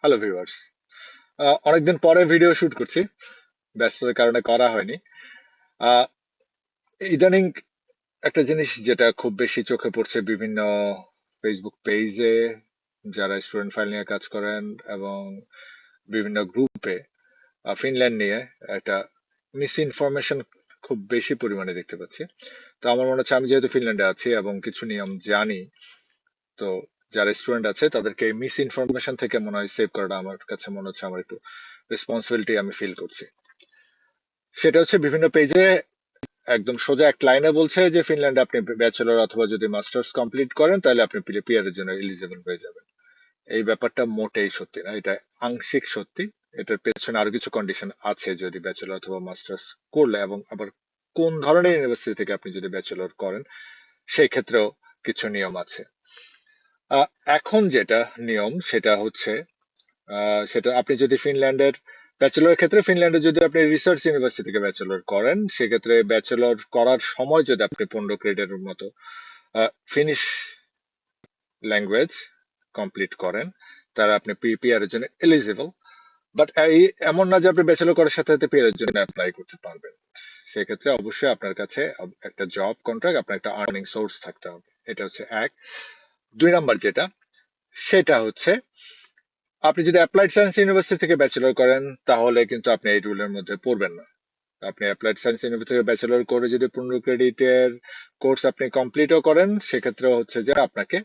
Hello viewers, অনেকদিন পরে video shoot করছি, ব্যস্ততার কারণে করা হয়নি। আহ, ইদানিং একটা জিনিস যেটা খুব বেশি চোখে পড়ছে বিভিন্ন ফেসবুক পেজে যারা স্টুডেন্ট ফাইল নিয়ে কাজ করেন এবং বিভিন্ন গ্রুপে ফিনল্যান্ড নিয়ে একটা মিস ইনফরমেশন খুব বেশি পরিমাণে দেখতে পাচ্ছি। তো আমার মনে হচ্ছে আমি যেহেতু ফিনল্যান্ডে আছি এবং কিছু নিয়ম জানি, তো যারা স্টুডেন্ট আছে তাদেরকে মিস ইনফরমেশন থেকে মনে হয় সেভ করাটা আমার কাছে মনে হচ্ছে আমার একটু রেসপন্সিবিলিটি আমি ফিল করছি। সেটা হচ্ছে বিভিন্ন পেজে একদম সোজা এক লাইনে বলছে যে ফিনল্যান্ডে আপনি ব্যাচেলর অথবা যদি মাস্টার্স কমপ্লিট করেন তাহলে আপনি পিআর এর জন্য এলিজিবল হয়ে যাবেন। এই ব্যাপারটা মোটেই সত্যি না, এটা আংশিক সত্যি। এটার পেছনে আরো কিছু কন্ডিশন আছে, যদি ব্যাচেলর অথবা মাস্টার্স করলে এবং আবার কোন ধরনের ইউনিভার্সিটি থেকে আপনি যদি ব্যাচেলর করেন সেই ক্ষেত্রেও কিছু নিয়ম আছে। আহ, এখন যেটা নিয়ম সেটা হচ্ছে, সেটা আপনি যদি ফিনল্যান্ডের ব্যাচেলর ক্ষেত্রে ফিনল্যান্ডে যদি আপনি রিসার্চ ইউনিভার্সিটি থেকে ব্যাচেলর করেন সেক্ষেত্রে ব্যাচেলর করার সময় যদি আপনি 15 ক্রেডিটের মতো ফিনিশ ল্যাঙ্গুয়েজ কমপ্লিট করেন তারা আপনি পিআর এর জন্য এলিজিবল। বাট এই এমন না যে আপনি ব্যাচেলর করার সাথে সাথে পিআর এর জন্য অ্যাপ্লাই করতে পারবেন। সেক্ষেত্রে অবশ্যই আপনার কাছে একটা জব কন্ট্রাক্ট, আপনার একটা আর্নিং সোর্স থাকতে হবে। এটা হচ্ছে এক। 2 নাম্বার যেটা, সেটা হচ্ছে আপনি যদি অ্যাপ্লাইড সায়েন্স ইউনিভার্সিটি থেকে ব্যাচেলর করেন তাহলে কিন্তু আপনি এই রুলের মধ্যে পড়বেন না। আপনি অ্যাপ্লাইড সায়েন্স ইউনিভার্সিটি থেকে ব্যাচেলর করে যদি 15 ক্রেডিটের কোর্স আপনি কমপ্লিটও করেন সেক্ষেত্রে হচ্ছে যে আপনাকে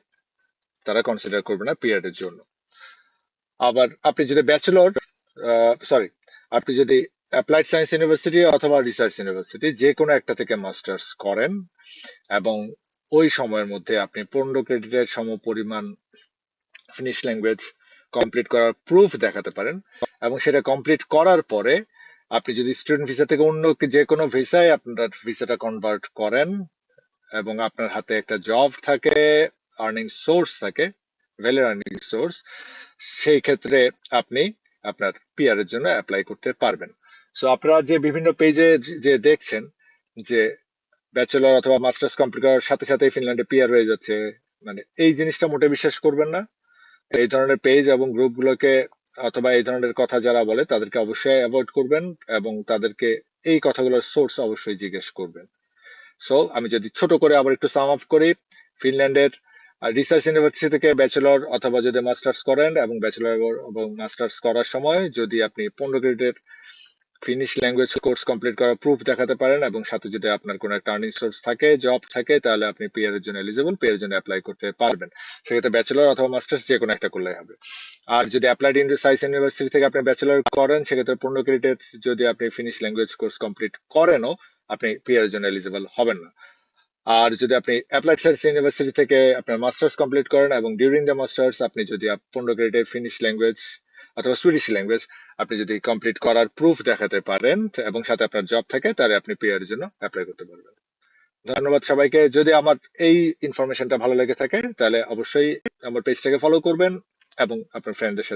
তারা কনসিডার করবে না পিরিয়ড এর জন্য। আবার আপনি যদি ব্যাচেলর, সরি, আপনি যদি অ্যাপ্লাইড সায়েন্স ইউনিভার্সিটি অথবা রিসার্চ ইউনিভার্সিটি যে কোনো একটা থেকে মাস্টার্স করেন এবং ওই সময়ের মধ্যে আপনি 15 ক্রেডিটের সম পরিমাণ ফিনিশ ল্যাঙ্গুয়েজ কমপ্লিট করার প্রুফ দেখাতে পারেন এবং সেটা কমপ্লিট করার পরে আপনি যদি স্টুডেন্ট ভিসা থেকে অন্য যে কোনো ভিসায় আপনার ভিসাটা কনভার্ট করেন এবং আপনার হাতে একটা জব থাকে, আর্নিং সোর্স থাকে, ভ্যালিড আর্নিং সোর্স, সেই ক্ষেত্রে আপনি আপনার পিআর এর জন্য অ্যাপ্লাই করতে পারবেন। সো আপনারা যে বিভিন্ন পেজে যে দেখছেন যে ব্যাচেলর অথবা মাস্টার্স কমপ্লিট করার সাথে সাথে ফিনল্যান্ডে পিআর হয়ে যাচ্ছে, মানে এই জিনিসটা মোটে বিশ্বাস করবেন না। এই ধরনের পেজ এবং গ্রুপগুলোকে অথবা এই ধরনের কথা যারা বলে তাদেরকে অবশ্যই অ্যাভয়েড করবেন এবং তাদেরকে এই কথাগুলোর সোর্স অবশ্যই জিজ্ঞেস করবেন। সো আমি যদি ছোট করে আবার একটু সাম আপ করি, ফিনল্যান্ডের রিসার্চ ইউনিভার্সিটি থেকে ব্যাচেলর অথবা যদি মাস্টার্স করেন এবং ব্যাচেলর এবং মাস্টার্স করার সময় যদি আপনি 15 ক্রেডিটের ফিনিশ ল্যাঙ্গুয়েজ কোর্স কমপ্লিট করার প্রুফ দেখাতে পারেন এবং সাথে যদি আপনার কোনো একটা আর্নিং সোর্স থাকে, জব থাকে, তাহলে আপনি পিআর এর জন্য এলিজিবল, পিআর এর জন্য অ্যাপ্লাই করতে পারবেন। সেক্ষেত্রে ব্যাচেলর অথবা মাস্টার্স যে কোনো একটা করলেই হবে। আর যদি অ্যাপ্লাইড সায়েন্স ইউনিভার্সিটি থেকে আপনি ব্যাচেলর করেন সেক্ষেত্রে 15 ক্রেডিটের যদি আপনি ফিনিশ ল্যাঙ্গুয়েজ কোর্স কমপ্লিট করেনও আপনি পিআর এর জন্য এলিজিবল হবেন না। আর যদি আপনি অ্যাপ্লাইড সায়েন্স ইউনিভার্সিটি থেকে আপনার মাস্টার্স কমপ্লিট করেন এবং ডিউরিং দ্য মাস্টার্স আপনি যদি 15 ক্রেডিটের ফিনিশ ল্যাঙ্গুয়েজ অথবা সুইডিশ ল্যাঙ্গুয়েজ আপনি যদি কমপ্লিট করার প্রুফ দেখাতে পারেন এবং সাথে আপনার জব থাকে তাহলে আপনি পিআর এর জন্য অ্যাপ্লাই করতে পারবেন। ধন্যবাদ সবাইকে। যদি আমার এই ইনফরমেশনটা ভালো লেগে থাকে তাহলে অবশ্যই আমার পেজটাকে ফলো করবেন এবং আপনার ফ্রেন্ডদের সাথে